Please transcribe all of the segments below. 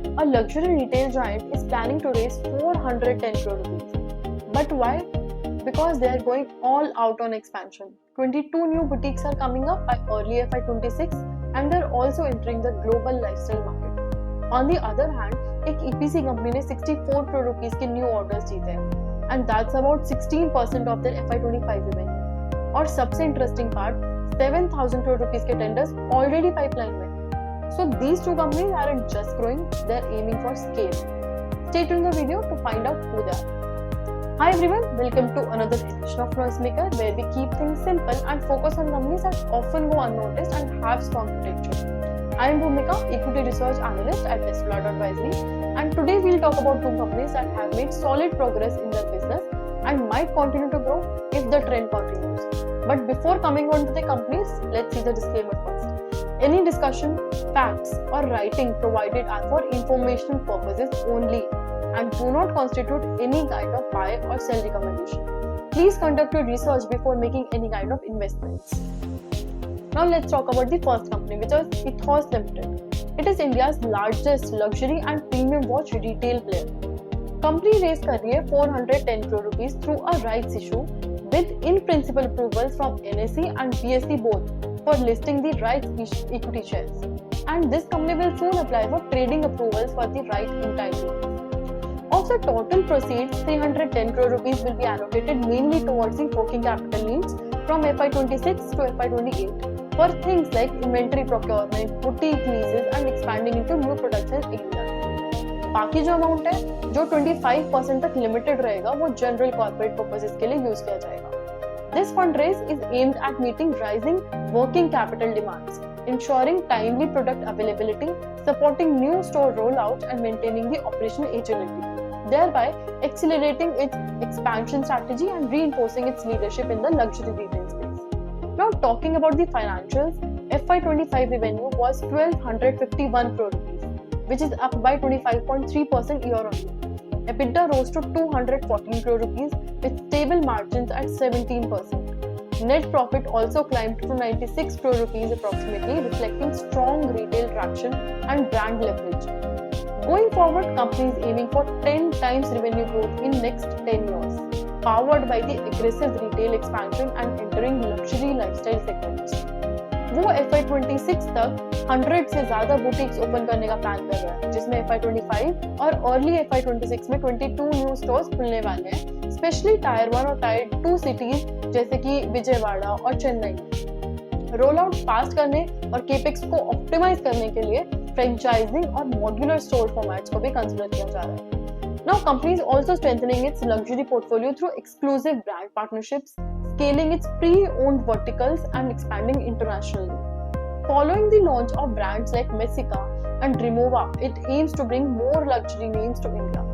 a luxury retail giant is planning to raise 410 crore rupees. But why? Because they are going all out on expansion. 22 new boutiques are coming up by early FY26 and they are also entering the global lifestyle market. On the other hand, एक EPC company ने 64 crore rupees के new orders जीते हैं and that's about 16% of their FY25 revenue. और सबसे interesting part 7,000 crore rupees के tenders already pipeline में. So these two companies aren't just growing, they're aiming for scale. Stay tuned in the video to find out who they are. Hi everyone, welcome to another edition of Noisemaker, where we keep things simple and focus on companies that often go unnoticed and have strong potential. I am Bhumika, Equity Research Analyst at Tesla Advisory, and today we'll talk about two companies that have made solid progress in their business and might continue to grow if the trend continues. But before coming on to the companies, let's see the disclaimer first. Any discussion, facts or writing provided are for informational purposes only and do not constitute any kind of buy or sell recommendation. Please conduct your research before making any kind of investments. Now let's talk about the first company, which is Ethos Limited. It is India's largest luxury and premium watch retail player. Company raised 410 crore rupees through a rights issue with in-principle approvals from NSE and BSE both for listing the rights equity shares. And this company will soon apply for trading approvals for the right entitlements. Of the total proceeds, 310 crore rupees will be allocated mainly towards the working capital needs from FY26 to FY28 for things like inventory procurement, boutique leases and expanding into new production areas. बाकी जो amount है जो 25% तक limited रहेगा वो general corporate purposes के लिए use किया जाएगा. This fundraise is aimed at meeting rising working capital demands, ensuring timely product availability, supporting new store rollouts and maintaining the operational agility, thereby accelerating its expansion strategy and reinforcing its leadership in the luxury retail space. Now talking about the financials, FY25 revenue was 1251 crore rupees, which is up by 25.3% year on year. EBITDA rose to 214 crore rupees with stable margins at 17%. Net profit also climbed to 96 crore rupees approximately, reflecting strong retail traction and brand leverage. Going forward, company is aiming for 10 times revenue growth in next 10 years, powered by the aggressive retail expansion and entering luxury lifestyle segments. वो FY26 तक 100 से ज्यादा boutiques open करने का plan कर रहा है, जिसमें FY25 और अर्ली FY26 में 22 न्यू स्टोर्स खुलने वाले हैं, स्पेशली टायर 1 और टायर 2 सिटीज जैसे कि विजयवाड़ा और चेन्नई. रोल आउट फास्ट करने और केपेक्स को ऑप्टिमाइज करने के लिए फ्रेंचाइजिंग और मॉड्यूलर स्टोर फॉर्मेट्स को भी कंसीडर किया जा रहा है. Now, company is also strengthening its luxury portfolio through exclusive brand partnerships, scaling its pre-owned verticals and expanding internationally. Following the launch of brands like Messika and Rimowa, it aims to bring more luxury names to India.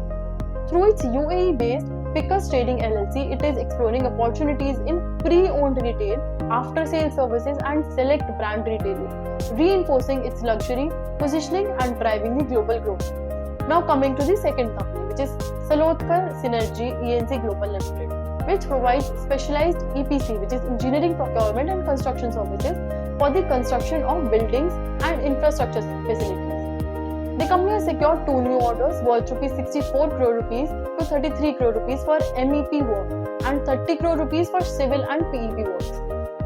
Through its UAE-based Pickers Trading LLC, it is exploring opportunities in pre-owned retail, after-sales services and select brand retailing, reinforcing its luxury positioning and driving the global growth. Now coming to the second company, which is Salotkar Synergy ENC Global Limited, which provides specialized EPC, which is engineering, procurement and construction services for the construction of buildings and infrastructure facilities. The company has secured two new orders worth 64 crore rupees to 33 crore rupees for MEP work and 30 crore rupees for civil and PEP works.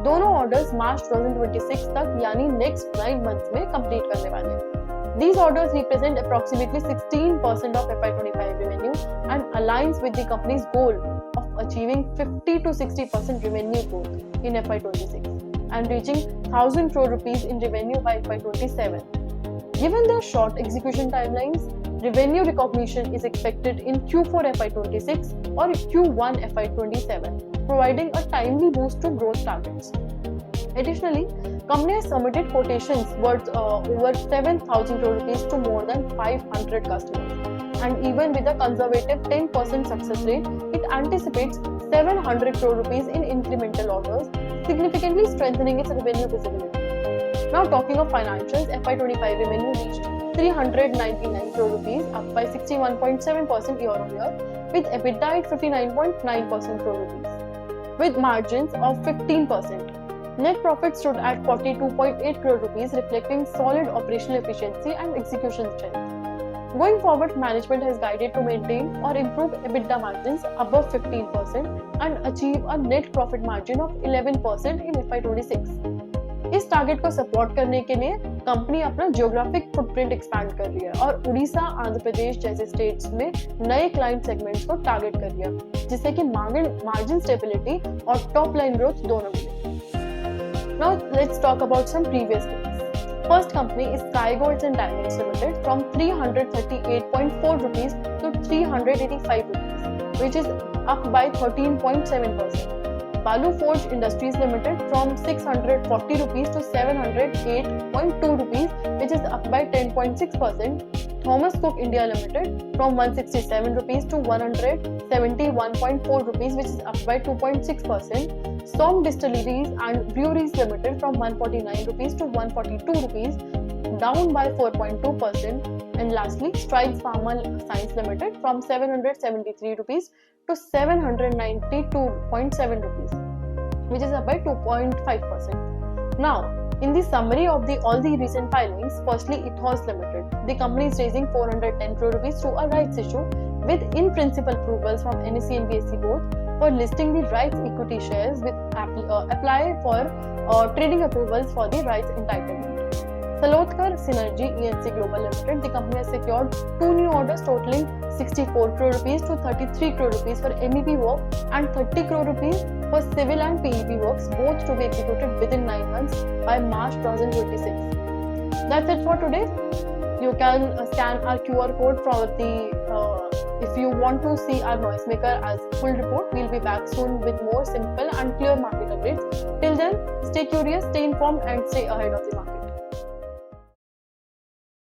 दोनों orders March 2026 तक यानी next 9 months में complete करने वाले हैं. These orders represent approximately 16% of FY25 revenue and aligns with the company's goal of achieving 50 to 60% revenue growth in FY26 and reaching 1,000 crore rupees in revenue by FY27. Given their short execution timelines, revenue recognition is expected in Q4 FY26 or Q1 FY27, providing a timely boost to growth targets. Additionally, company has submitted quotations worth over 7,000 crore rupees to more than 500 customers. And even with a conservative 10% success rate, it anticipates 700 crore rupees in incremental orders, significantly strengthening its revenue visibility. Now talking of financials, FY25 revenue reached 399 crore rupees, up by 61.7% year on year, with EBITDA at 59.9% crore rupees, with margins of 15%. Net profit stood at 42.8 crore rupees, reflecting solid operational efficiency and execution strength. Going forward, management has guided to maintain or improve EBITDA margins above 15% and achieve a net profit margin of 11% in FY26. इस target को support करने के लिए company अपना geographic footprint expand कर रही है और उड़ीसा, आंध्र प्रदेश जैसे स्टेट्स में नए क्लाइंट सेगमेंट्स को टारगेट कर रही है, जिससे कि मार्जिन स्टेबिलिटी और टॉप लाइन ग्रोथ दोनों मिले। Now let's talk about some previous things. First company is Sky Golds and Diamonds Limited from 338.4 rupees to 385 rupees, which is up by 13.7%. Balu Forge Industries Limited from 640 rupees to 708.2 rupees, which is up by 10.6%. Thomas Cook India Limited from 167 rupees to 171.4 rupees, which is up by 2.6%. Som Distilleries and Breweries Limited from 149 rupees to 142 rupees, down by 4.2%. And lastly, Strides Pharma Science Limited from 773 rupees to 792.7 rupees, which is up by 2.5%. Now, in the summary of all the recent filings, firstly, Ethos Limited. The company is raising 410 crore rupees through a rights issue with in-principle approvals from NSE and BSE both for listing the rights equity shares with apply for trading approvals for the rights entitlement. Salotkar Synergy ENC Global Limited. The company has secured 2 new orders totaling 64 crore rupees to 33 crore rupees for MEP work and 30 crore rupees for civil and PEP works, both to be executed within 9 months by March 2026. That's it for today. You can scan our QR code for the if you want to see our Noisemaker as full report. We'll be back soon with more simple and clear market updates. Till then, stay curious, stay informed and stay ahead of the market.